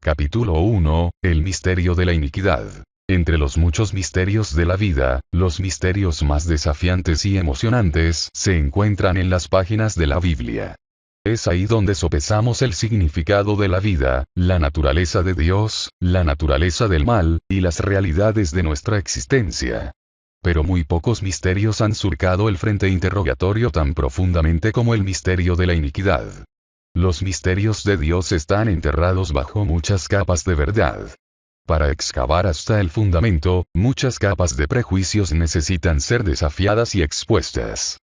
Capítulo 1. El misterio de la iniquidad. Entre los muchos misterios de la vida, los misterios más desafiantes y emocionantes se encuentran en las páginas de la Biblia. Es ahí donde sopesamos el significado de la vida, la naturaleza de Dios, la naturaleza del mal, y las realidades de nuestra existencia. Pero muy pocos misterios han surcado el frente interrogatorio tan profundamente como el misterio de la iniquidad. Los misterios de Dios están enterrados bajo muchas capas de verdad. Para excavar hasta el fundamento, muchas capas de prejuicios necesitan ser desafiadas y expuestas.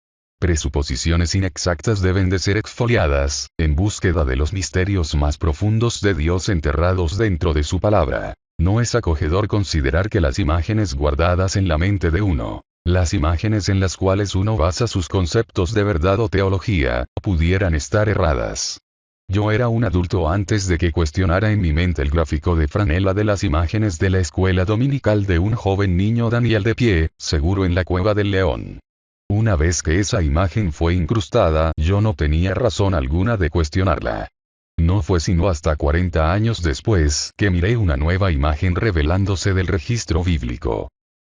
Presuposiciones inexactas deben de ser exfoliadas, en búsqueda de los misterios más profundos de Dios enterrados dentro de su palabra. No es acogedor considerar que las imágenes guardadas en la mente de uno, las imágenes en las cuales uno basa sus conceptos de verdad o teología, pudieran estar erradas. Yo era un adulto antes de que cuestionara en mi mente el gráfico de franela de las imágenes de la escuela dominical de un joven niño Daniel de pie, seguro en la cueva del león. Una vez que esa imagen fue incrustada, yo no tenía razón alguna de cuestionarla. No fue sino hasta 40 años después que miré una nueva imagen revelándose del registro bíblico.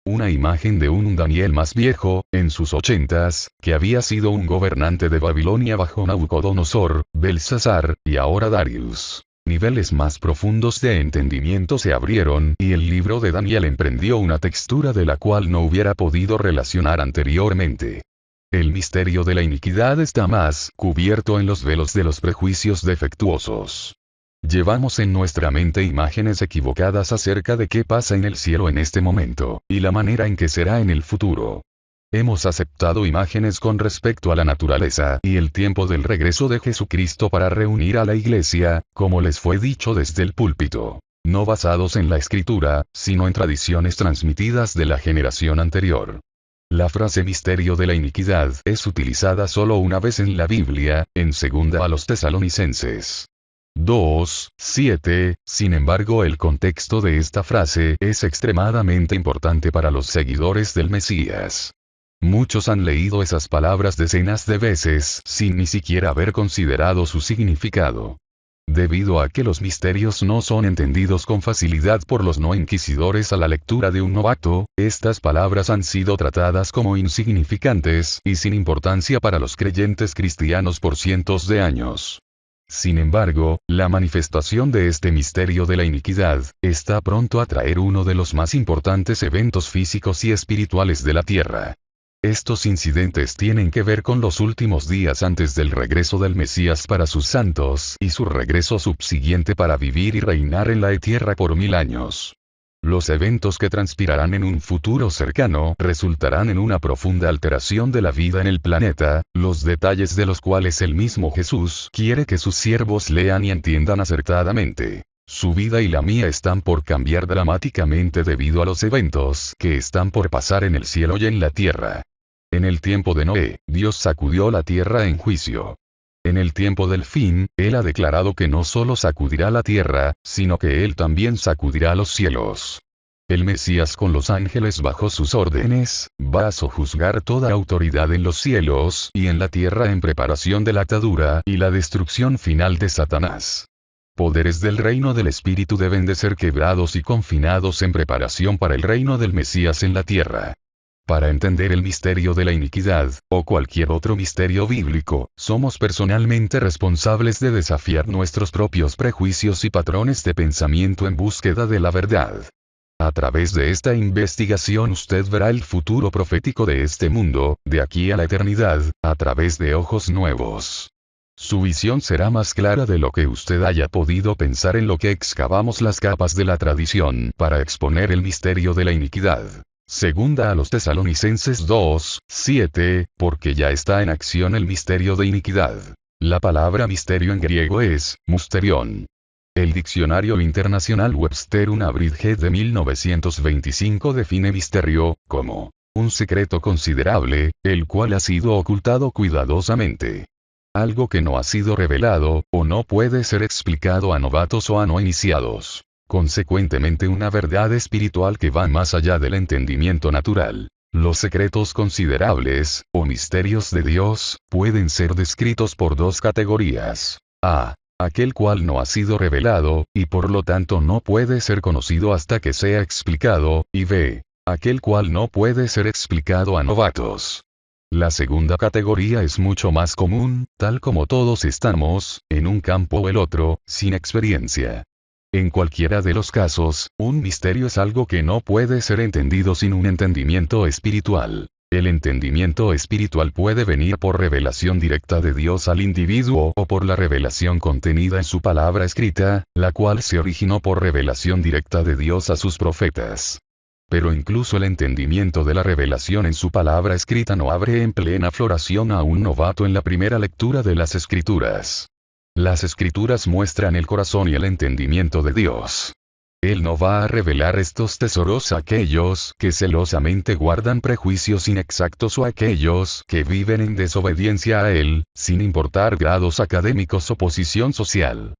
Una imagen de un Daniel más viejo, en sus 80s, que había sido un gobernante de Babilonia bajo Nabucodonosor, Belsasar, y ahora Darius. Niveles más profundos de entendimiento se abrieron y el libro de Daniel emprendió una textura de la cual no hubiera podido relacionar anteriormente. El misterio de la iniquidad está más cubierto en los velos de los prejuicios defectuosos. Llevamos en nuestra mente imágenes equivocadas acerca de qué pasa en el cielo en este momento, y la manera en que será en el futuro. Hemos aceptado imágenes con respecto a la naturaleza y el tiempo del regreso de Jesucristo para reunir a la iglesia, como les fue dicho desde el púlpito, no basados en la escritura, sino en tradiciones transmitidas de la generación anterior. La frase misterio de la iniquidad es utilizada solo una vez en la Biblia, en 2 a los Tesalonicenses 2:7, sin embargo el contexto de esta frase es extremadamente importante para los seguidores del Mesías. Muchos han leído esas palabras decenas de veces sin ni siquiera haber considerado su significado. Debido a que los misterios no son entendidos con facilidad por los no inquisidores a la lectura de un novato, estas palabras han sido tratadas como insignificantes y sin importancia para los creyentes cristianos por cientos de años. Sin embargo, la manifestación de este misterio de la iniquidad está pronto a traer uno de los más importantes eventos físicos y espirituales de la tierra. Estos incidentes tienen que ver con los últimos días antes del regreso del Mesías para sus santos y su regreso subsiguiente para vivir y reinar en la tierra por 1000 años. Los eventos que transpirarán en un futuro cercano resultarán en una profunda alteración de la vida en el planeta, los detalles de los cuales el mismo Jesús quiere que sus siervos lean y entiendan acertadamente. Su vida y la mía están por cambiar dramáticamente debido a los eventos que están por pasar en el cielo y en la tierra. En el tiempo de Noé, Dios sacudió la tierra en juicio. En el tiempo del fin, Él ha declarado que no solo sacudirá la tierra, sino que Él también sacudirá los cielos. El Mesías con los ángeles bajo sus órdenes, va a sojuzgar toda autoridad en los cielos y en la tierra en preparación de la atadura y la destrucción final de Satanás. Poderes del reino del Espíritu deben de ser quebrados y confinados en preparación para el reino del Mesías en la tierra. Para entender el misterio de la iniquidad, o cualquier otro misterio bíblico, somos personalmente responsables de desafiar nuestros propios prejuicios y patrones de pensamiento en búsqueda de la verdad. A través de esta investigación usted verá el futuro profético de este mundo, de aquí a la eternidad, a través de ojos nuevos. Su visión será más clara de lo que usted haya podido pensar en lo que excavamos las capas de la tradición para exponer el misterio de la iniquidad. 2 a los Tesalonicenses 2:7, porque ya está en acción el misterio de iniquidad. La palabra misterio en griego es musterion. El Diccionario Internacional Webster Unabridged de 1925 define misterio como un secreto considerable, el cual ha sido ocultado cuidadosamente. Algo que no ha sido revelado, o no puede ser explicado a novatos o a no iniciados. Consecuentemente una verdad espiritual que va más allá del entendimiento natural. Los secretos considerables, o misterios de Dios, pueden ser descritos por dos categorías. A. aquel cual no ha sido revelado, y por lo tanto no puede ser conocido hasta que sea explicado, y b. aquel cual no puede ser explicado a novatos. La segunda categoría es mucho más común, tal como todos estamos, en un campo o el otro, sin experiencia. En cualquiera de los casos, un misterio es algo que no puede ser entendido sin un entendimiento espiritual. El entendimiento espiritual puede venir por revelación directa de Dios al individuo o por la revelación contenida en su palabra escrita, la cual se originó por revelación directa de Dios a sus profetas. Pero incluso el entendimiento de la revelación en su palabra escrita no abre en plena floración a un novato en la primera lectura de las Escrituras. Las Escrituras muestran el corazón y el entendimiento de Dios. Él no va a revelar estos tesoros a aquellos que celosamente guardan prejuicios inexactos o a aquellos que viven en desobediencia a Él, sin importar grados académicos o posición social.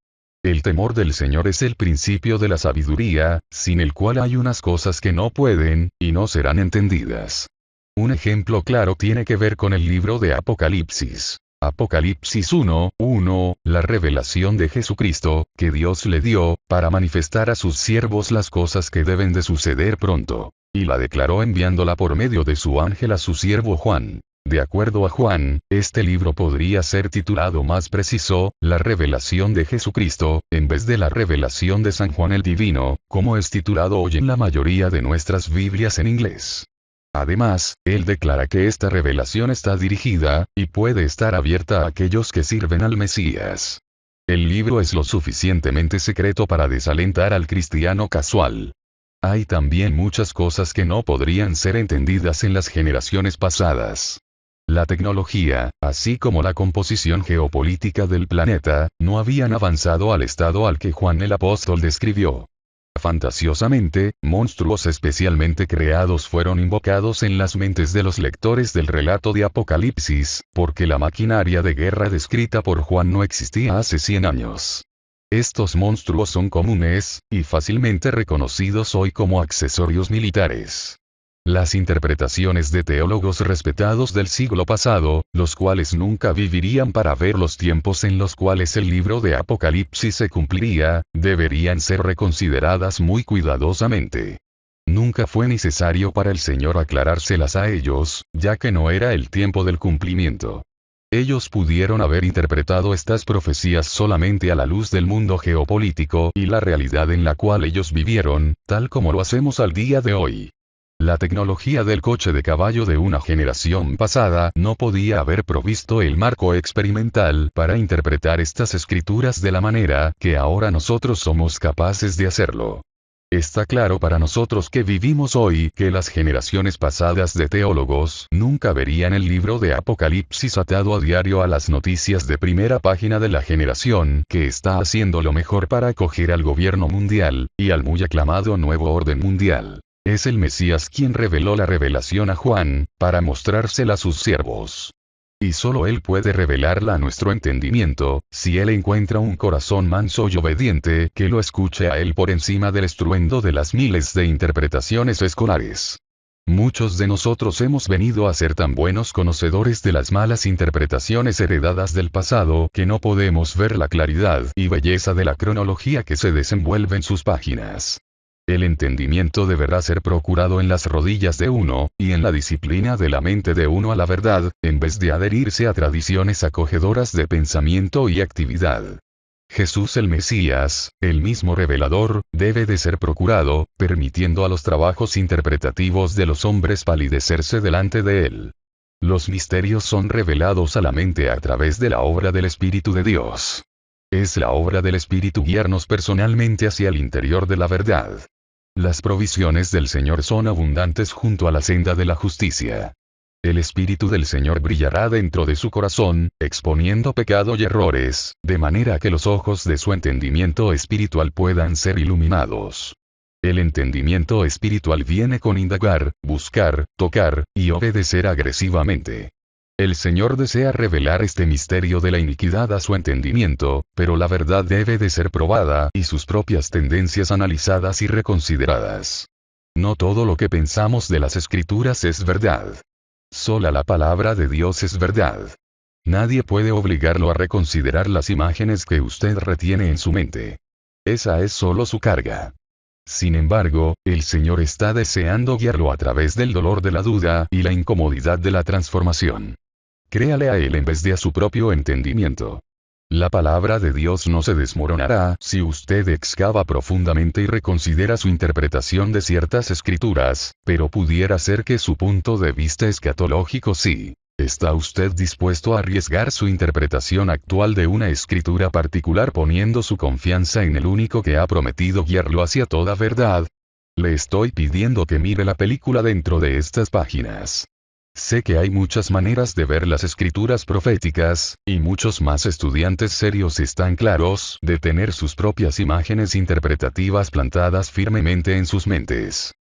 El temor del Señor es el principio de la sabiduría, sin el cual hay unas cosas que no pueden, y no serán entendidas. Un ejemplo claro tiene que ver con el libro de Apocalipsis. Apocalipsis 1:1, la revelación de Jesucristo, que Dios le dio, para manifestar a sus siervos las cosas que deben de suceder pronto. Y la declaró enviándola por medio de su ángel a su siervo Juan. De acuerdo a Juan, este libro podría ser titulado más preciso, la revelación de Jesucristo, en vez de la revelación de San Juan el Divino, como es titulado hoy en la mayoría de nuestras Biblias en inglés. Además, él declara que esta revelación está dirigida, y puede estar abierta a aquellos que sirven al Mesías. El libro es lo suficientemente secreto para desalentar al cristiano casual. Hay también muchas cosas que no podrían ser entendidas en las generaciones pasadas. La tecnología, así como la composición geopolítica del planeta, no habían avanzado al estado al que Juan el apóstol describió. Fantasiosamente, monstruos especialmente creados fueron invocados en las mentes de los lectores del relato de Apocalipsis, porque la maquinaria de guerra descrita por Juan no existía hace 100 años. Estos monstruos son comunes, y fácilmente reconocidos hoy como accesorios militares. Las interpretaciones de teólogos respetados del siglo pasado, los cuales nunca vivirían para ver los tiempos en los cuales el libro de Apocalipsis se cumpliría, deberían ser reconsideradas muy cuidadosamente. Nunca fue necesario para el Señor aclarárselas a ellos, ya que no era el tiempo del cumplimiento. Ellos pudieron haber interpretado estas profecías solamente a la luz del mundo geopolítico y la realidad en la cual ellos vivieron, tal como lo hacemos al día de hoy. La tecnología del coche de caballo de una generación pasada no podía haber provisto el marco experimental para interpretar estas escrituras de la manera que ahora nosotros somos capaces de hacerlo. Está claro para nosotros que vivimos hoy que las generaciones pasadas de teólogos nunca verían el libro de Apocalipsis atado a diario a las noticias de primera página de la generación que está haciendo lo mejor para acoger al gobierno mundial, y al muy aclamado nuevo orden mundial. Es el Mesías quien reveló la revelación a Juan, para mostrársela a sus siervos. Y solo Él puede revelarla a nuestro entendimiento, si Él encuentra un corazón manso y obediente que lo escuche a Él por encima del estruendo de las miles de interpretaciones escolares. Muchos de nosotros hemos venido a ser tan buenos conocedores de las malas interpretaciones heredadas del pasado que no podemos ver la claridad y belleza de la cronología que se desenvuelve en sus páginas. El entendimiento deberá ser procurado en las rodillas de uno, y en la disciplina de la mente de uno a la verdad, en vez de adherirse a tradiciones acogedoras de pensamiento y actividad. Jesús el Mesías, el mismo revelador, debe de ser procurado, permitiendo a los trabajos interpretativos de los hombres palidecerse delante de él. Los misterios son revelados a la mente a través de la obra del Espíritu de Dios. Es la obra del Espíritu guiarnos personalmente hacia el interior de la verdad. Las provisiones del Señor son abundantes junto a la senda de la justicia. El Espíritu del Señor brillará dentro de su corazón, exponiendo pecado y errores, de manera que los ojos de su entendimiento espiritual puedan ser iluminados. El entendimiento espiritual viene con indagar, buscar, tocar, y obedecer agresivamente. El Señor desea revelar este misterio de la iniquidad a su entendimiento, pero la verdad debe de ser probada y sus propias tendencias analizadas y reconsideradas. No todo lo que pensamos de las Escrituras es verdad. Sola la palabra de Dios es verdad. Nadie puede obligarlo a reconsiderar las imágenes que usted retiene en su mente. Esa es solo su carga. Sin embargo, el Señor está deseando guiarlo a través del dolor de la duda y la incomodidad de la transformación. Créale a Él en vez de a su propio entendimiento. La palabra de Dios no se desmoronará si usted excava profundamente y reconsidera su interpretación de ciertas escrituras, pero pudiera ser que su punto de vista escatológico sí. ¿Está usted dispuesto a arriesgar su interpretación actual de una escritura particular poniendo su confianza en el único que ha prometido guiarlo hacia toda verdad? Le estoy pidiendo que mire la película dentro de estas páginas. Sé que hay muchas maneras de ver las escrituras proféticas, y muchos más estudiantes serios están claros de tener sus propias imágenes interpretativas plantadas firmemente en sus mentes.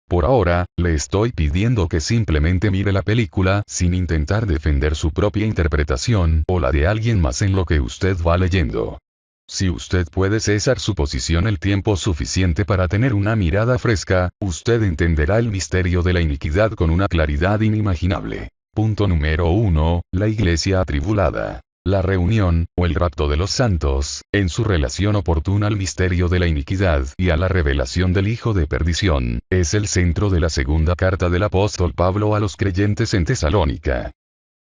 Por ahora, le estoy pidiendo que simplemente mire la película sin intentar defender su propia interpretación o la de alguien más en lo que usted va leyendo. Si usted puede cesar su posición el tiempo suficiente para tener una mirada fresca, usted entenderá el misterio de la iniquidad con una claridad inimaginable. Punto número 1. La iglesia atribulada. La reunión, o el rapto de los santos, en su relación oportuna al misterio de la iniquidad y a la revelación del Hijo de perdición, es el centro de la segunda carta del apóstol Pablo a los creyentes en Tesalónica.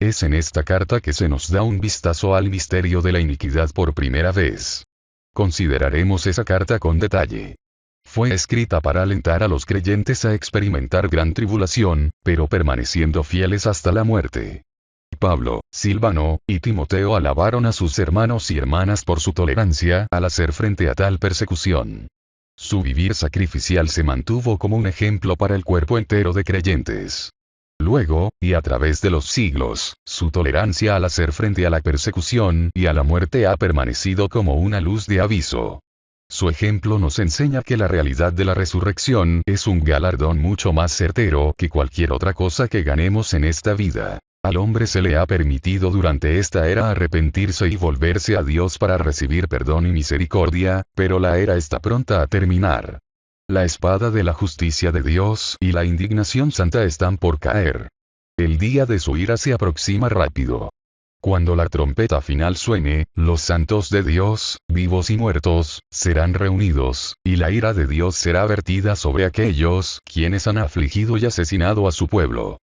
Es en esta carta que se nos da un vistazo al misterio de la iniquidad por primera vez. Consideraremos esa carta con detalle. Fue escrita para alentar a los creyentes a experimentar gran tribulación, pero permaneciendo fieles hasta la muerte. Pablo, Silvano, y Timoteo alabaron a sus hermanos y hermanas por su tolerancia al hacer frente a tal persecución. Su vivir sacrificial se mantuvo como un ejemplo para el cuerpo entero de creyentes. Luego, y a través de los siglos, su tolerancia al hacer frente a la persecución y a la muerte ha permanecido como una luz de aviso. Su ejemplo nos enseña que la realidad de la resurrección es un galardón mucho más certero que cualquier otra cosa que ganemos en esta vida. Al hombre se le ha permitido durante esta era arrepentirse y volverse a Dios para recibir perdón y misericordia, pero la era está pronta a terminar. La espada de la justicia de Dios y la indignación santa están por caer. El día de su ira se aproxima rápido. Cuando la trompeta final suene, los santos de Dios, vivos y muertos, serán reunidos, y la ira de Dios será vertida sobre aquellos quienes han afligido y asesinado a su pueblo.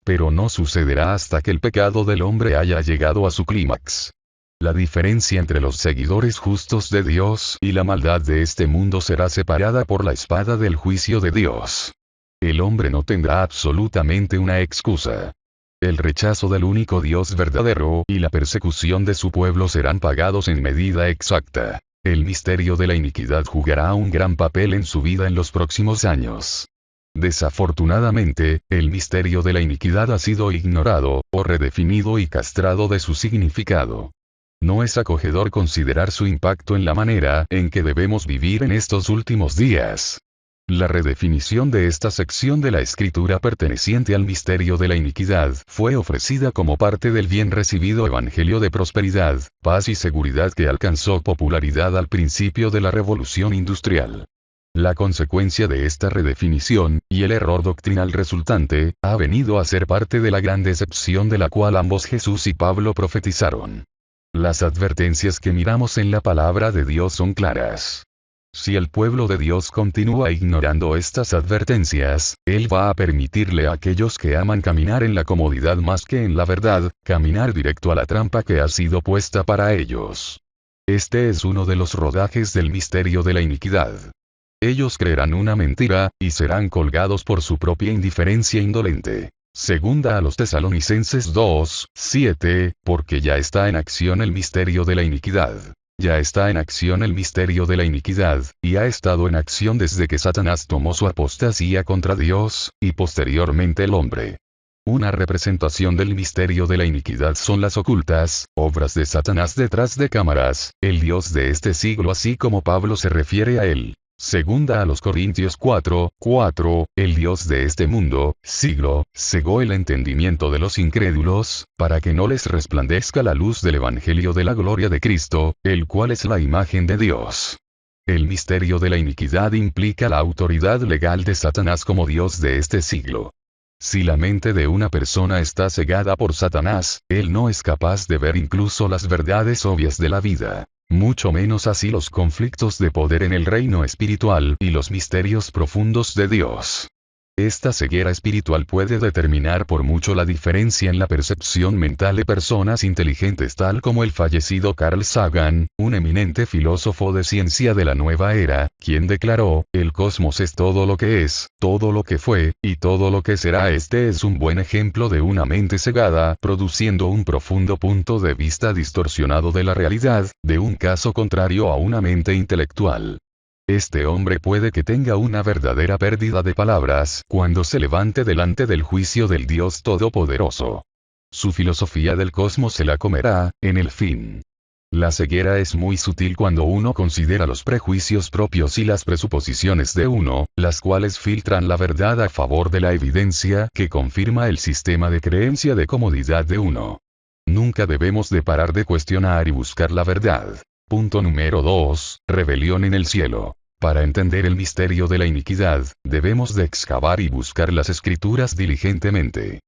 Pero no sucederá hasta que el pecado del hombre haya llegado a su clímax. La diferencia entre los seguidores justos de Dios y la maldad de este mundo será separada por la espada del juicio de Dios. El hombre no tendrá absolutamente una excusa. El rechazo del único Dios verdadero y la persecución de su pueblo serán pagados en medida exacta. El misterio de la iniquidad jugará un gran papel en su vida en los próximos años. Desafortunadamente, el misterio de la iniquidad ha sido ignorado, o redefinido y castrado de su significado. No es acogedor considerar su impacto en la manera en que debemos vivir en estos últimos días. La redefinición de esta sección de la escritura perteneciente al misterio de la iniquidad fue ofrecida como parte del bien recibido evangelio de prosperidad, paz y seguridad que alcanzó popularidad al principio de la revolución industrial. La consecuencia de esta redefinición, y el error doctrinal resultante, ha venido a ser parte de la gran decepción de la cual ambos Jesús y Pablo profetizaron. Las advertencias que miramos en la palabra de Dios son claras. Si el pueblo de Dios continúa ignorando estas advertencias, Él va a permitirle a aquellos que aman caminar en la comodidad más que en la verdad, caminar directo a la trampa que ha sido puesta para ellos. Este es uno de los rodajes del misterio de la iniquidad. Ellos creerán una mentira, y serán colgados por su propia indiferencia indolente. Segunda a los Tesalonicenses 2:7, porque ya está en acción el misterio de la iniquidad. Ya está en acción el misterio de la iniquidad, y ha estado en acción desde que Satanás tomó su apostasía contra Dios, y posteriormente el hombre. Una representación del misterio de la iniquidad son las ocultas obras de Satanás detrás de cámaras, el Dios de este siglo así como Pablo se refiere a él. Segunda a los Corintios 4:4, el Dios de este mundo, siglo, cegó el entendimiento de los incrédulos, para que no les resplandezca la luz del Evangelio de la gloria de Cristo, el cual es la imagen de Dios. El misterio de la iniquidad implica la autoridad legal de Satanás como Dios de este siglo. Si la mente de una persona está cegada por Satanás, él no es capaz de ver incluso las verdades obvias de la vida. Mucho menos así los conflictos de poder en el reino espiritual y los misterios profundos de Dios. Esta ceguera espiritual puede determinar por mucho la diferencia en la percepción mental de personas inteligentes tal como el fallecido Carl Sagan, un eminente filósofo de ciencia de la nueva era, quien declaró, el cosmos es todo lo que es, todo lo que fue, y todo lo que será. Este es un buen ejemplo de una mente cegada, produciendo un profundo punto de vista distorsionado de la realidad, de un caso contrario a una mente intelectual. Este hombre puede que tenga una verdadera pérdida de palabras cuando se levante delante del juicio del Dios Todopoderoso. Su filosofía del cosmos se la comerá, en el fin. La ceguera es muy sutil cuando uno considera los prejuicios propios y las presuposiciones de uno, las cuales filtran la verdad a favor de la evidencia que confirma el sistema de creencia de comodidad de uno. Nunca debemos de parar de cuestionar y buscar la verdad. Punto número 2. Rebelión en el cielo. Para entender el misterio de la iniquidad, debemos de excavar y buscar las escrituras diligentemente.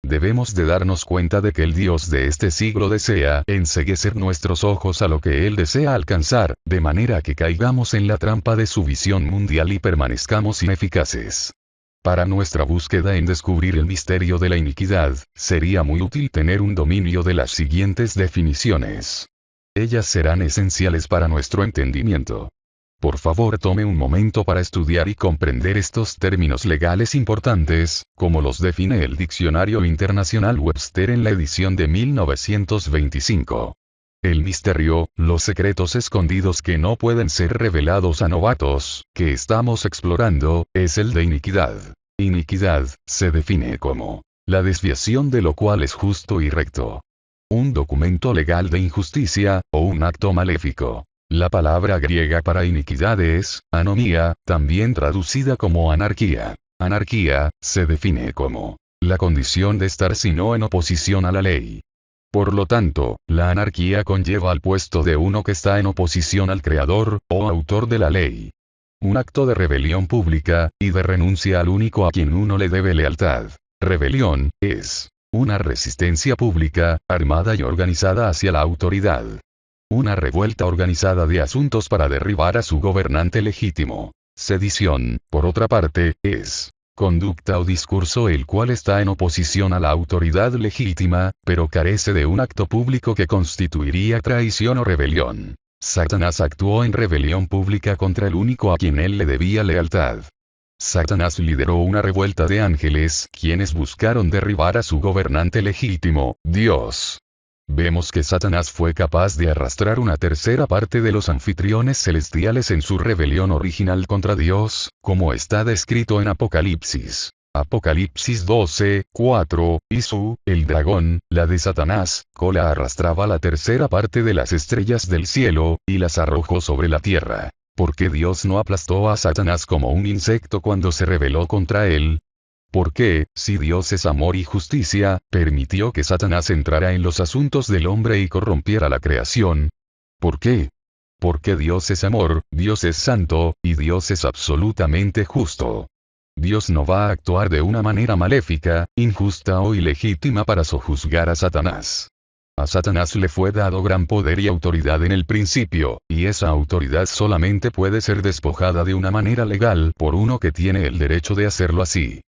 Debemos de darnos cuenta de que el Dios de este siglo desea enceguecer nuestros ojos a lo que Él desea alcanzar, de manera que caigamos en la trampa de su visión mundial y permanezcamos ineficaces. Para nuestra búsqueda en descubrir el misterio de la iniquidad, sería muy útil tener un dominio de las siguientes definiciones. Ellas serán esenciales para nuestro entendimiento. Por favor, tome un momento para estudiar y comprender estos términos legales importantes, como los define el Diccionario Internacional Webster en la edición de 1925. El misterio, los secretos escondidos que no pueden ser revelados a novatos, que estamos explorando, es el de iniquidad. Iniquidad, se define como la desviación de lo cual es justo y recto. Un documento legal de injusticia, o un acto maléfico. La palabra griega para iniquidad es, anomía, también traducida como anarquía. Anarquía, se define como la condición de estar sino en oposición a la ley. Por lo tanto, la anarquía conlleva al puesto de uno que está en oposición al creador, o autor de la ley. Un acto de rebelión pública, y de renuncia al único a quien uno le debe lealtad. Rebelión, es una resistencia pública, armada y organizada hacia la autoridad. Una revuelta organizada de asuntos para derribar a su gobernante legítimo. Sedición, por otra parte, es conducta o discurso el cual está en oposición a la autoridad legítima, pero carece de un acto público que constituiría traición o rebelión. Satanás actuó en rebelión pública contra el único a quien él le debía lealtad. Satanás lideró una revuelta de ángeles, quienes buscaron derribar a su gobernante legítimo, Dios. Vemos que Satanás fue capaz de arrastrar una tercera parte de los anfitriones celestiales en su rebelión original contra Dios, como está descrito en Apocalipsis. Apocalipsis 12:4, y el dragón, la de Satanás, cola arrastraba la tercera parte de las estrellas del cielo, y las arrojó sobre la tierra. ¿Por qué Dios no aplastó a Satanás como un insecto cuando se rebeló contra él? ¿Por qué, si Dios es amor y justicia, permitió que Satanás entrara en los asuntos del hombre y corrompiera la creación? ¿Por qué? Porque Dios es amor, Dios es santo, y Dios es absolutamente justo. Dios no va a actuar de una manera maléfica, injusta o ilegítima para sojuzgar a Satanás. A Satanás le fue dado gran poder y autoridad en el principio, y esa autoridad solamente puede ser despojada de una manera legal por uno que tiene el derecho de hacerlo así.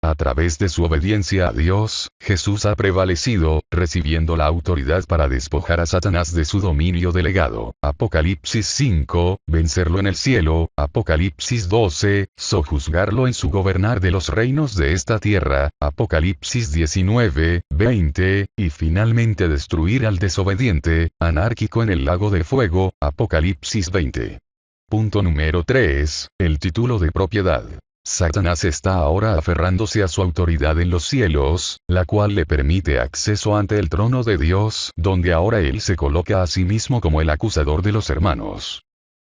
A través de su obediencia a Dios, Jesús ha prevalecido, recibiendo la autoridad para despojar a Satanás de su dominio delegado. Apocalipsis 5, vencerlo en el cielo. Apocalipsis 12, sojuzgarlo en su gobernar de los reinos de esta tierra. Apocalipsis 19, 20, y finalmente destruir al desobediente, anárquico en el lago de fuego. Apocalipsis 20. Punto número 3, el título de propiedad. Satanás está ahora aferrándose a su autoridad en los cielos, la cual le permite acceso ante el trono de Dios, donde ahora él se coloca a sí mismo como el acusador de los hermanos.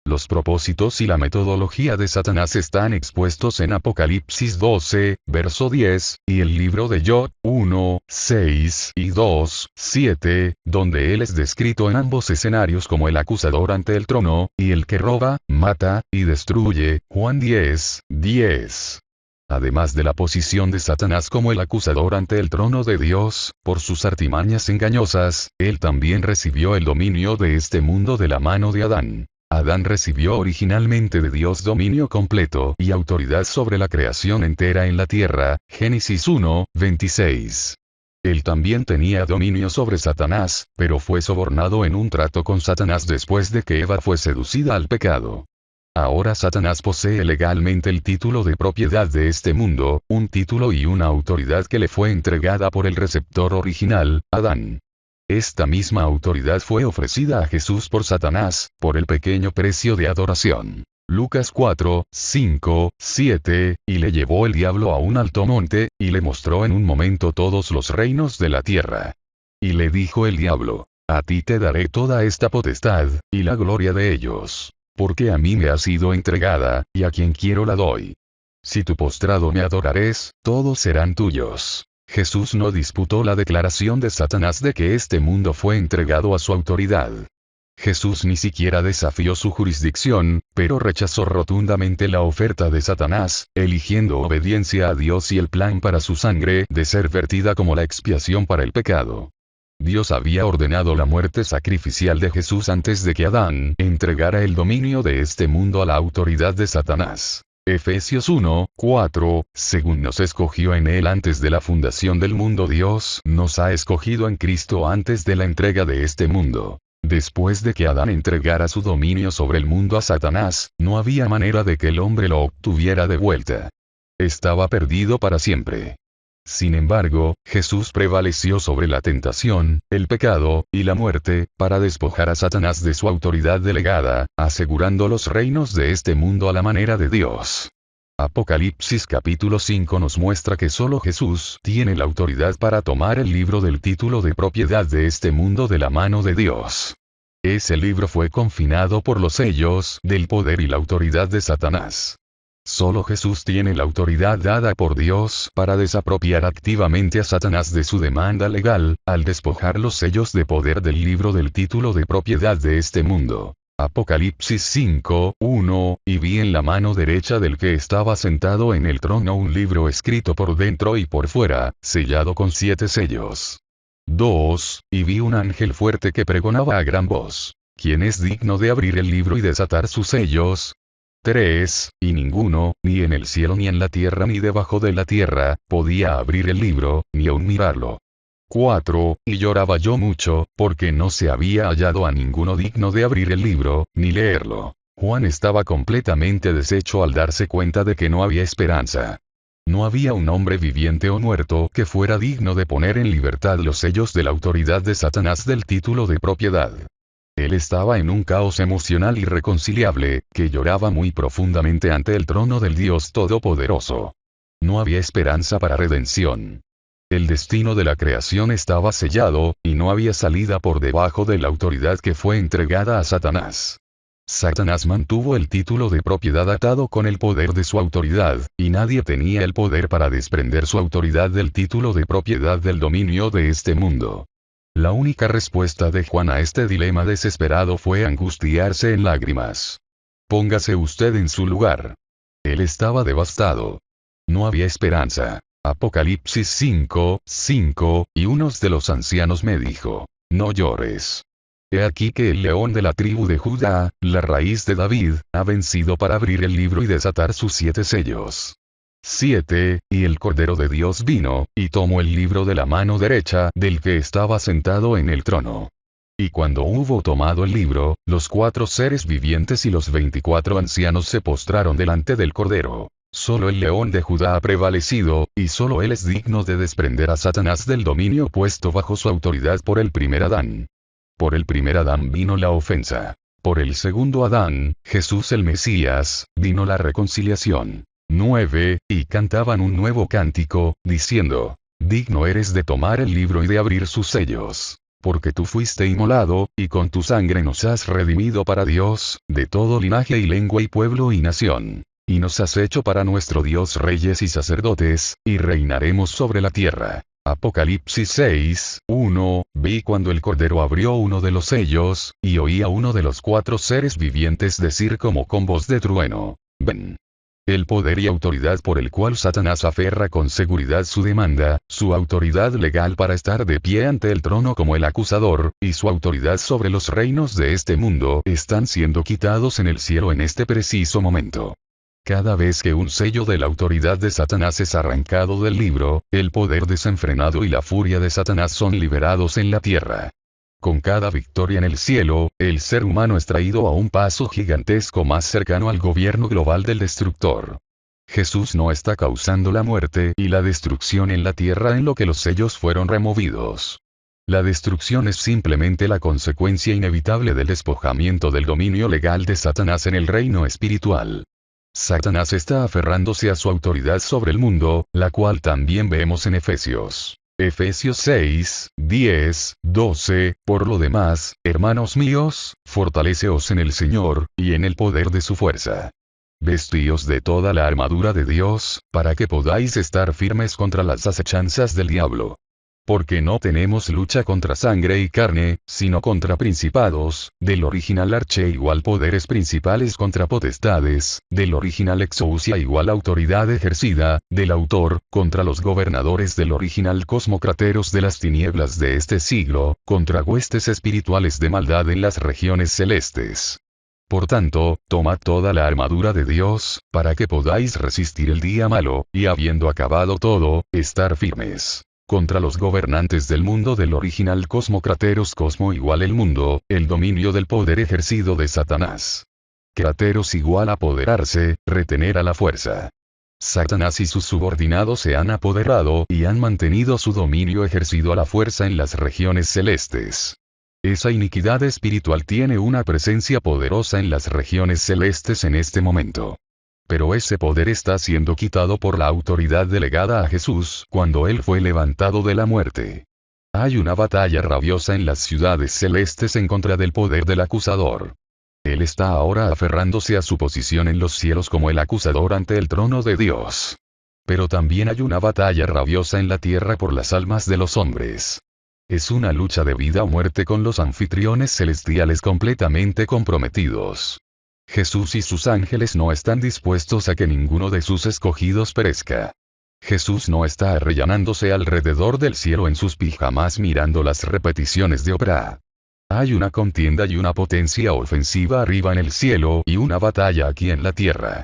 Los propósitos y la metodología de Satanás están expuestos en Apocalipsis 12, verso 10, y el libro de Job 1, 6 y 2, 7, donde él es descrito en ambos escenarios como el acusador ante el trono, y el que roba, mata, y destruye, Juan 10, 10. Además de la posición de Satanás como el acusador ante el trono de Dios, por sus artimañas engañosas, él también recibió el dominio de este mundo de la mano de Adán. Adán recibió originalmente de Dios dominio completo y autoridad sobre la creación entera en la tierra, Génesis 1, 26. Él también tenía dominio sobre Satanás, pero fue sobornado en un trato con Satanás después de que Eva fue seducida al pecado. Ahora Satanás posee legalmente el título de propiedad de este mundo, un título y una autoridad que le fue entregada por el receptor original, Adán. Esta misma autoridad fue ofrecida a Jesús por Satanás, por el pequeño precio de adoración. Lucas 4, 5, 7, y le llevó el diablo a un alto monte, y le mostró en un momento todos los reinos de la tierra. Y le dijo el diablo: a ti te daré toda esta potestad, y la gloria de ellos. Porque a mí me ha sido entregada, y a quien quiero la doy. Si tu postrado me adorares, todos serán tuyos. Jesús no disputó la declaración de Satanás de que este mundo fue entregado a su autoridad. Jesús ni siquiera desafió su jurisdicción, pero rechazó rotundamente la oferta de Satanás, eligiendo obediencia a Dios y el plan para su sangre de ser vertida como la expiación para el pecado. Dios había ordenado la muerte sacrificial de Jesús antes de que Adán entregara el dominio de este mundo a la autoridad de Satanás. Efesios 1, 4, según nos escogió en él antes de la fundación del mundo, Dios nos ha escogido en Cristo antes de la entrega de este mundo. Después de que Adán entregara su dominio sobre el mundo a Satanás, no había manera de que el hombre lo obtuviera de vuelta. Estaba perdido para siempre. Sin embargo, Jesús prevaleció sobre la tentación, el pecado, y la muerte, para despojar a Satanás de su autoridad delegada, asegurando los reinos de este mundo a la manera de Dios. Apocalipsis capítulo 5 nos muestra que solo Jesús tiene la autoridad para tomar el libro del título de propiedad de este mundo de la mano de Dios. Ese libro fue confinado por los sellos del poder y la autoridad de Satanás. Solo Jesús tiene la autoridad dada por Dios para desapropiar activamente a Satanás de su demanda legal, al despojar los sellos de poder del libro del título de propiedad de este mundo. Apocalipsis 5, 1, y vi en la mano derecha del que estaba sentado en el trono un libro escrito por dentro y por fuera, sellado con 7 sellos. 2, y vi un ángel fuerte que pregonaba a gran voz: ¿quién es digno de abrir el libro y desatar sus sellos? 3, y ninguno, ni en el cielo ni en la tierra ni debajo de la tierra, podía abrir el libro, ni aun mirarlo. 4, y lloraba yo mucho, porque no se había hallado a ninguno digno de abrir el libro, ni leerlo. Juan estaba completamente deshecho al darse cuenta de que no había esperanza. No había un hombre viviente o muerto que fuera digno de poner en libertad los sellos de la autoridad de Satanás del título de propiedad. Él estaba en un caos emocional irreconciliable, que lloraba muy profundamente ante el trono del Dios Todopoderoso. No había esperanza para redención. El destino de la creación estaba sellado, y no había salida por debajo de la autoridad que fue entregada a Satanás. Satanás mantuvo el título de propiedad atado con el poder de su autoridad, y nadie tenía el poder para desprender su autoridad del título de propiedad del dominio de este mundo. La única respuesta de Juan a este dilema desesperado fue angustiarse en lágrimas. Póngase usted en su lugar. Él estaba devastado. No había esperanza. Apocalipsis 5, 5, y uno de los ancianos me dijo: no llores. He aquí que el león de la tribu de Judá, la raíz de David, ha vencido para abrir el libro y desatar sus 7 sellos. 7, y el Cordero de Dios vino, y tomó el libro de la mano derecha del que estaba sentado en el trono. Y cuando hubo tomado el libro, los 4 seres vivientes y los 24 ancianos se postraron delante del Cordero. Solo el león de Judá ha prevalecido, y solo él es digno de desprender a Satanás del dominio puesto bajo su autoridad por el primer Adán. Por el primer Adán vino la ofensa. Por el segundo Adán, Jesús el Mesías, vino la reconciliación. 9, y cantaban un nuevo cántico, diciendo: digno eres de tomar el libro y de abrir sus sellos. Porque tú fuiste inmolado, y con tu sangre nos has redimido para Dios, de todo linaje y lengua y pueblo y nación. Y nos has hecho para nuestro Dios reyes y sacerdotes, y reinaremos sobre la tierra. Apocalipsis 6, 1, vi cuando el Cordero abrió uno de los sellos, y oí a uno de los 4 seres vivientes decir como con voz de trueno: ven. el poder y autoridad por el cual Satanás aferra con seguridad su demanda, su autoridad legal para estar de pie ante el trono como el acusador, y su autoridad sobre los reinos de este mundo, están siendo quitados en el cielo en este preciso momento. Cada vez que un sello de la autoridad de Satanás es arrancado del libro, el poder desenfrenado y la furia de Satanás son liberados en la tierra. Con cada victoria en el cielo, el ser humano es traído a un paso gigantesco más cercano al gobierno global del destructor. Jesús no está causando la muerte y la destrucción en la tierra en lo que los sellos fueron removidos. La destrucción es simplemente la consecuencia inevitable del despojamiento del dominio legal de Satanás en el reino espiritual. Satanás está aferrándose a su autoridad sobre el mundo, la cual también vemos en Efesios 6, 10, 12, por lo demás, hermanos míos, fortaleceos en el Señor, y en el poder de su fuerza. Vestíos de toda la armadura de Dios, para que podáis estar firmes contra las acechanzas del diablo. Porque no tenemos lucha contra sangre y carne, sino contra principados, del original arche igual poderes principales contra potestades, del original exousia igual autoridad ejercida, del autor, contra los gobernadores del original cosmocrateros de las tinieblas de este siglo, contra huestes espirituales de maldad en las regiones celestes. Por tanto, tomad toda la armadura de Dios, para que podáis resistir el día malo, y habiendo acabado todo, estar firmes. Contra los gobernantes del mundo del original cosmocrateros cosmo igual el mundo, el dominio del poder ejercido de Satanás. Crateros igual apoderarse, retener a la fuerza. Satanás y sus subordinados se han apoderado y han mantenido su dominio ejercido a la fuerza en las regiones celestes. Esa iniquidad espiritual tiene una presencia poderosa en las regiones celestes en este momento. Pero ese poder está siendo quitado por la autoridad delegada a Jesús cuando Él fue levantado de la muerte. Hay una batalla rabiosa en las ciudades celestes en contra del poder del acusador. Él está ahora aferrándose a su posición en los cielos como el acusador ante el trono de Dios. Pero también hay una batalla rabiosa en la tierra por las almas de los hombres. Es una lucha de vida o muerte con los anfitriones celestiales completamente comprometidos. Jesús y sus ángeles no están dispuestos a que ninguno de sus escogidos perezca. Jesús no está arrellanándose alrededor del cielo en sus pijamas mirando las repeticiones de Oprah. Hay una contienda y una potencia ofensiva arriba en el cielo y una batalla aquí en la tierra.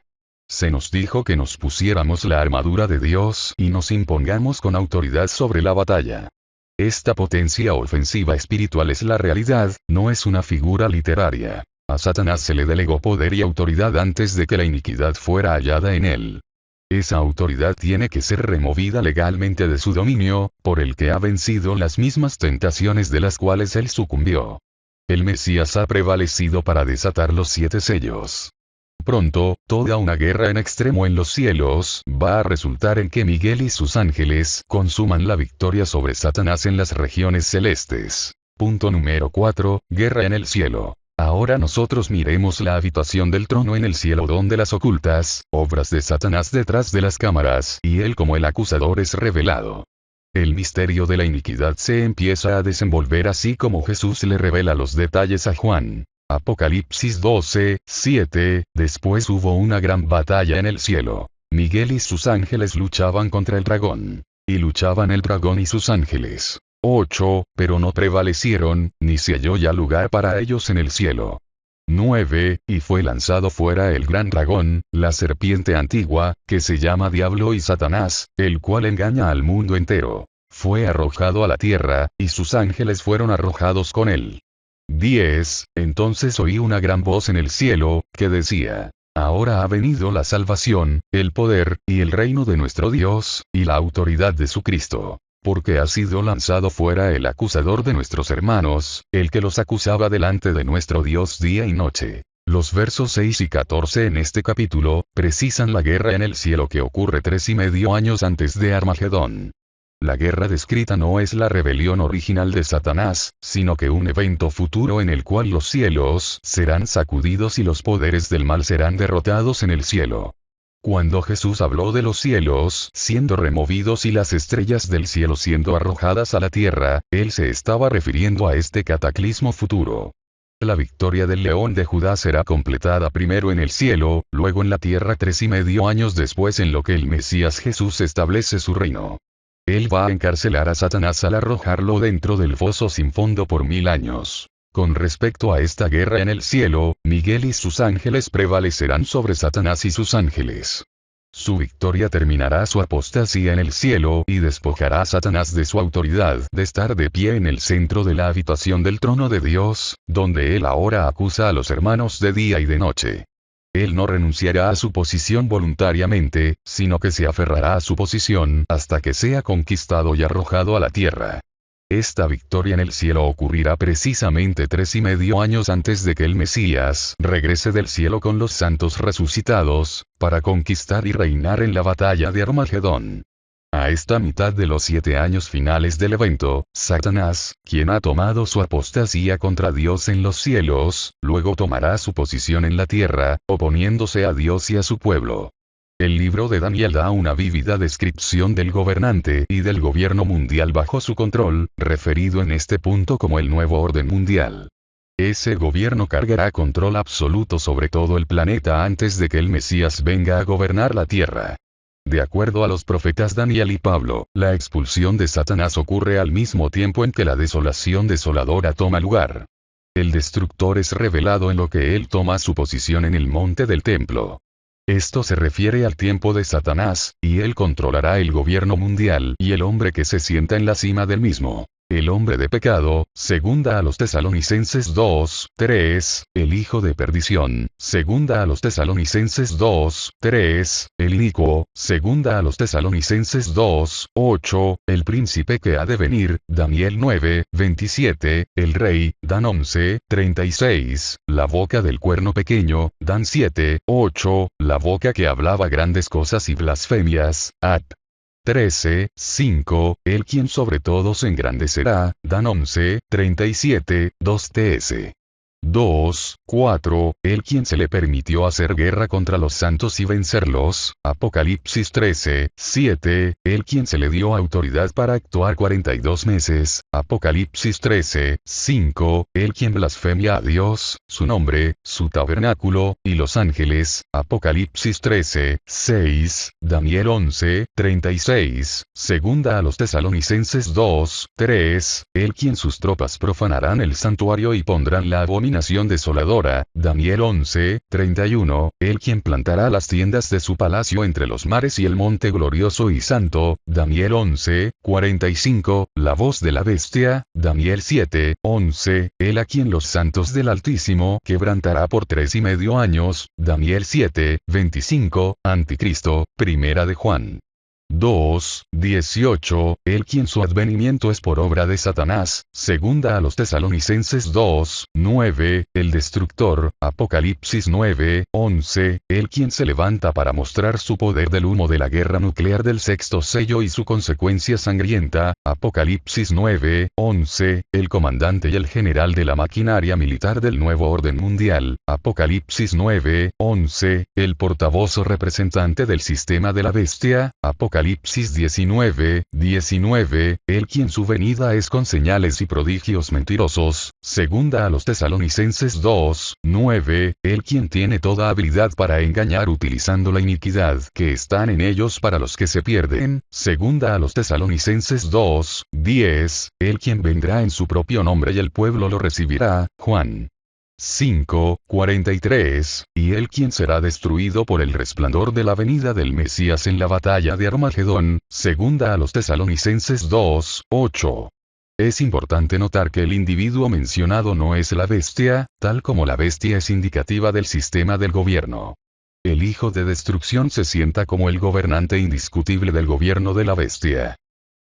Se nos dijo que nos pusiéramos la armadura de Dios y nos impongamos con autoridad sobre la batalla. Esta potencia ofensiva espiritual es la realidad, no es una figura literaria. A Satanás se le delegó poder y autoridad antes de que la iniquidad fuera hallada en él. Esa autoridad tiene que ser removida legalmente de su dominio, por el que ha vencido las mismas tentaciones de las cuales él sucumbió. El Mesías ha prevalecido para desatar los 7 sellos. Pronto, toda una guerra en extremo en los cielos va a resultar en que Miguel y sus ángeles consuman la victoria sobre Satanás en las regiones celestes. Punto número 4, guerra en el cielo. Ahora nosotros miremos la habitación del trono en el cielo donde las ocultas obras de Satanás detrás de las cámaras y él como el acusador es revelado. El misterio de la iniquidad se empieza a desenvolver así como Jesús le revela los detalles a Juan. Apocalipsis 12, 7, después hubo una gran batalla en el cielo. Miguel y sus ángeles luchaban contra el dragón. Y luchaban el dragón y sus ángeles. 8, pero no prevalecieron, ni se halló ya lugar para ellos en el cielo. 9, y fue lanzado fuera el gran dragón, la serpiente antigua, que se llama Diablo y Satanás, el cual engaña al mundo entero. Fue arrojado a la tierra, y sus ángeles fueron arrojados con él. 10, entonces oí una gran voz en el cielo, que decía: Ahora ha venido la salvación, el poder, y el reino de nuestro Dios, y la autoridad de su Cristo. Porque ha sido lanzado fuera el acusador de nuestros hermanos, el que los acusaba delante de nuestro Dios día y noche. Los versos 6 y 14 en este capítulo, precisan la guerra en el cielo que ocurre 3,5 años antes de Armagedón. La guerra descrita no es la rebelión original de Satanás, sino que un evento futuro en el cual los cielos serán sacudidos y los poderes del mal serán derrotados en el cielo. Cuando Jesús habló de los cielos siendo removidos y las estrellas del cielo siendo arrojadas a la tierra, él se estaba refiriendo a este cataclismo futuro. La victoria del león de Judá será completada primero en el cielo, luego en la tierra 3,5 años después, en lo que el Mesías Jesús establece su reino. Él va a encarcelar a Satanás al arrojarlo dentro del foso sin fondo por 1000 años. Con respecto a esta guerra en el cielo, Miguel y sus ángeles prevalecerán sobre Satanás y sus ángeles. Su victoria terminará su apostasía en el cielo y despojará a Satanás de su autoridad de estar de pie en el centro de la habitación del trono de Dios, donde él ahora acusa a los hermanos de día y de noche. Él no renunciará a su posición voluntariamente, sino que se aferrará a su posición hasta que sea conquistado y arrojado a la tierra. Esta victoria en el cielo ocurrirá precisamente 3,5 años antes de que el Mesías regrese del cielo con los santos resucitados, para conquistar y reinar en la batalla de Armagedón. A esta mitad de los 7 años finales del evento, Satanás, quien ha tomado su apostasía contra Dios en los cielos, luego tomará su posición en la tierra, oponiéndose a Dios y a su pueblo. El libro de Daniel da una vívida descripción del gobernante y del gobierno mundial bajo su control, referido en este punto como el nuevo orden mundial. Ese gobierno cargará control absoluto sobre todo el planeta antes de que el Mesías venga a gobernar la tierra. De acuerdo a los profetas Daniel y Pablo, la expulsión de Satanás ocurre al mismo tiempo en que la desolación desoladora toma lugar. El destructor es revelado en lo que él toma su posición en el monte del templo. Esto se refiere al tiempo de Satanás, y él controlará el gobierno mundial y el hombre que se sienta en la cima del mismo. El hombre de pecado, segunda a los Tesalonicenses 2:3, el hijo de perdición, segunda a los Tesalonicenses 2:3, el inicuo, segunda a los Tesalonicenses 2:8, el príncipe que ha de venir, Daniel 9:27, el rey, Dan 11:36, la boca del cuerno pequeño, Dan 7:8, la boca que hablaba grandes cosas y blasfemias, At 13:5, el quien sobre todos engrandecerá, Dan 11:37, 2ts. 2:4, el quien se le permitió hacer guerra contra los santos y vencerlos, Apocalipsis 13:7, el quien se le dio autoridad para actuar 42 meses, Apocalipsis 13:5, el quien blasfemia a Dios, su nombre, su tabernáculo, y los ángeles, Apocalipsis 13:6, Daniel 11:36, segunda a los Tesalonicenses 2:3, el quien sus tropas profanarán el santuario y pondrán la abominación desoladora, Daniel 11:31, el quien plantará las tiendas de su palacio entre los mares y el monte glorioso y santo, Daniel 11:45, la voz de la bestia, Daniel 7:11, él a quien los santos del Altísimo quebrantará por 3,5 años, Daniel 7:25, Anticristo, primera de Juan 2:18, el quien su advenimiento es por obra de Satanás, segunda a los Tesalonicenses 2:9, el destructor, Apocalipsis 9:11, el quien se levanta para mostrar su poder del humo de la guerra nuclear del sexto sello y su consecuencia sangrienta, Apocalipsis 9:11, el comandante y el general de la maquinaria militar del nuevo orden mundial, Apocalipsis 9:11, el portavoz o representante del sistema de la bestia, Apocalipsis 19:19, el quien su venida es con señales y prodigios mentirosos, segunda a los Tesalonicenses 2:9, el quien tiene toda habilidad para engañar utilizando la iniquidad que están en ellos para los que se pierden, segunda a los Tesalonicenses 2:10, el quien vendrá en su propio nombre y el pueblo lo recibirá, Juan 5:43, y él quien será destruido por el resplandor de la venida del Mesías en la batalla de Armagedón, segunda a los Tesalonicenses 2:8. Es importante notar que el individuo mencionado no es la bestia, tal como la bestia es indicativa del sistema del gobierno. El hijo de destrucción se sienta como el gobernante indiscutible del gobierno de la bestia.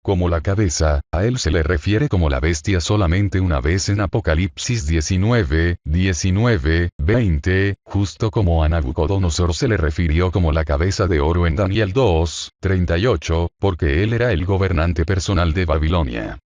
Como la cabeza, a él se le refiere como la bestia solamente una vez en Apocalipsis 19:20, justo como a Nabucodonosor se le refirió como la cabeza de oro en Daniel 2:38, porque él era el gobernante personal de Babilonia.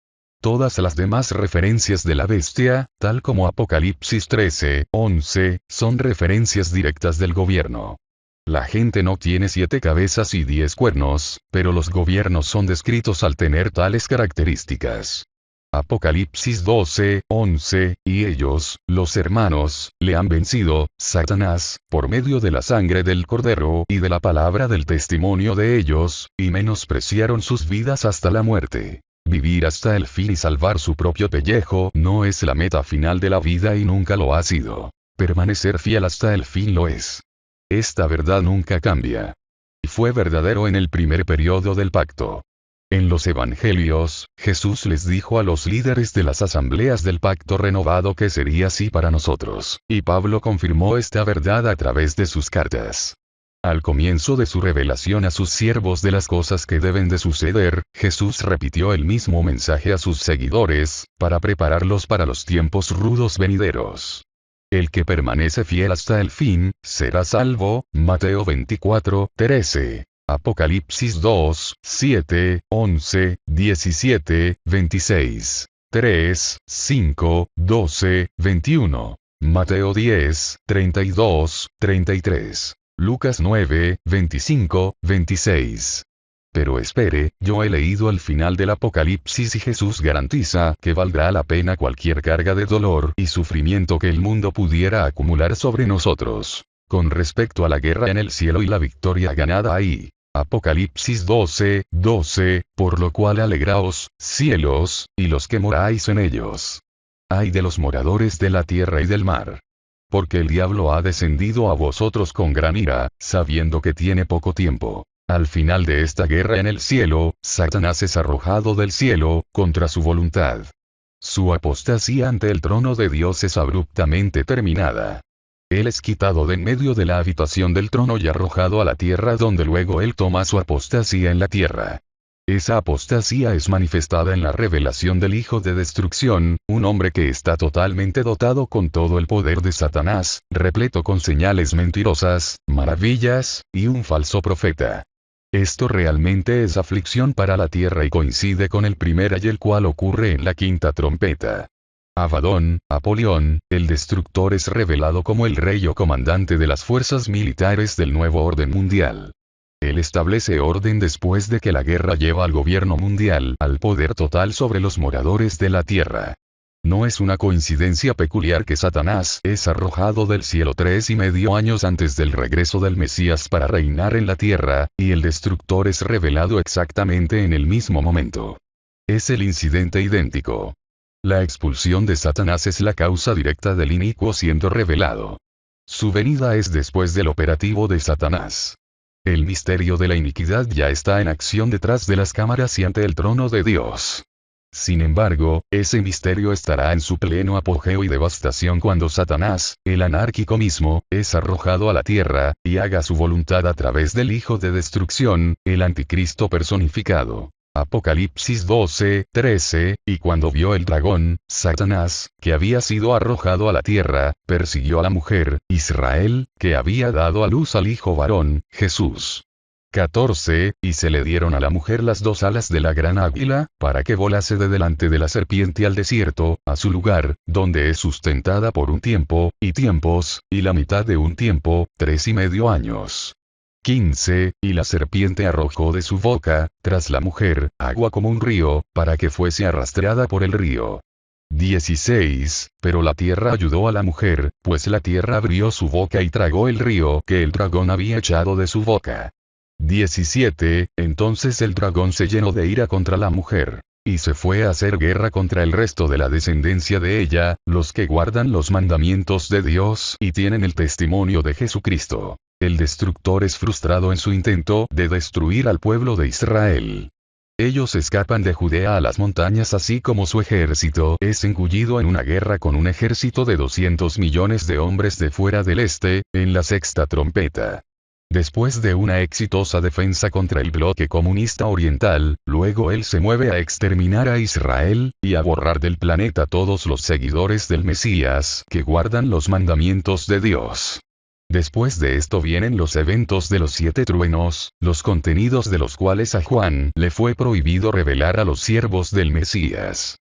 Todas las demás referencias de la bestia, tal como Apocalipsis 13:11, son referencias directas del gobierno. La gente no tiene 7 cabezas y 10 cuernos, pero los gobiernos son descritos al tener tales características. Apocalipsis 12:11, y ellos, los hermanos, le han vencido, Satanás, por medio de la sangre del Cordero y de la palabra del testimonio de ellos, y menospreciaron sus vidas hasta la muerte. Vivir hasta el fin y salvar su propio pellejo no es la meta final de la vida y nunca lo ha sido. Permanecer fiel hasta el fin lo es. Esta verdad nunca cambia. Y fue verdadero en el primer periodo del pacto. En los evangelios, Jesús les dijo a los líderes de las asambleas del pacto renovado que sería así para nosotros, y Pablo confirmó esta verdad a través de sus cartas. Al comienzo de su revelación a sus siervos de las cosas que deben de suceder, Jesús repitió el mismo mensaje a sus seguidores, para prepararlos para los tiempos rudos venideros. El que permanece fiel hasta el fin, será salvo, Mateo 24:13. Apocalipsis 2, 7, 11, 17, 26, 3, 5, 12, 21. Mateo 10, 32, 33. Lucas 9, 25, 26. Pero espere, yo he leído el final del Apocalipsis y Jesús garantiza que valdrá la pena cualquier carga de dolor y sufrimiento que el mundo pudiera acumular sobre nosotros. Con respecto a la guerra en el cielo y la victoria ganada ahí. Apocalipsis 12, 12, por lo cual alegraos, cielos, y los que moráis en ellos. Ay de los moradores de la tierra y del mar. Porque el diablo ha descendido a vosotros con gran ira, sabiendo que tiene poco tiempo. Al final de esta guerra en el cielo, Satanás es arrojado del cielo, contra su voluntad. Su apostasía ante el trono de Dios es abruptamente terminada. Él es quitado de en medio de la habitación del trono y arrojado a la tierra donde luego él toma su apostasía en la tierra. Esa apostasía es manifestada en la revelación del Hijo de Destrucción, un hombre que está totalmente dotado con todo el poder de Satanás, repleto con señales mentirosas, maravillas, y un falso profeta. Esto realmente es aflicción para la tierra y coincide con el primer ay el cual ocurre en la quinta trompeta. Abadón, Apolión, el destructor es revelado como el rey o comandante de las fuerzas militares del nuevo orden mundial. Él establece orden después de que la guerra lleva al gobierno mundial al poder total sobre los moradores de la tierra. No es una coincidencia peculiar que Satanás es arrojado del cielo 3,5 años antes del regreso del Mesías para reinar en la tierra, y el destructor es revelado exactamente en el mismo momento. Es el incidente idéntico. La expulsión de Satanás es la causa directa del inicuo siendo revelado. Su venida es después del operativo de Satanás. El misterio de la iniquidad ya está en acción detrás de las cámaras y ante el trono de Dios. Sin embargo, ese misterio estará en su pleno apogeo y devastación cuando Satanás, el anárquico mismo, es arrojado a la tierra, y haga su voluntad a través del Hijo de Destrucción, el Anticristo personificado. Apocalipsis 12, 13, y cuando vio el dragón, Satanás, que había sido arrojado a la tierra, persiguió a la mujer, Israel, que había dado a luz al hijo varón, Jesús. 14, y se le dieron a la mujer las 2 alas de la gran águila, para que volase de delante de la serpiente al desierto, a su lugar, donde es sustentada por un tiempo, y tiempos, y la mitad de un tiempo, 3,5 años. 15, y la serpiente arrojó de su boca, tras la mujer, agua como un río, para que fuese arrastrada por el río. 16, pero la tierra ayudó a la mujer, pues la tierra abrió su boca y tragó el río que el dragón había echado de su boca. 17, entonces el dragón se llenó de ira contra la mujer, y se fue a hacer guerra contra el resto de la descendencia de ella, los que guardan los mandamientos de Dios y tienen el testimonio de Jesucristo. El destructor es frustrado en su intento de destruir al pueblo de Israel. Ellos escapan de Judea a las montañas así como su ejército es engullido en una guerra con un ejército de 200 millones de hombres de fuera del este, en la sexta trompeta. Después de una exitosa defensa contra el bloque comunista oriental, luego él se mueve a exterminar a Israel, y a borrar del planeta todos los seguidores del Mesías que guardan los mandamientos de Dios. Después de esto vienen los eventos de los 7 truenos, los contenidos de los cuales a Juan le fue prohibido revelar a los siervos del Mesías.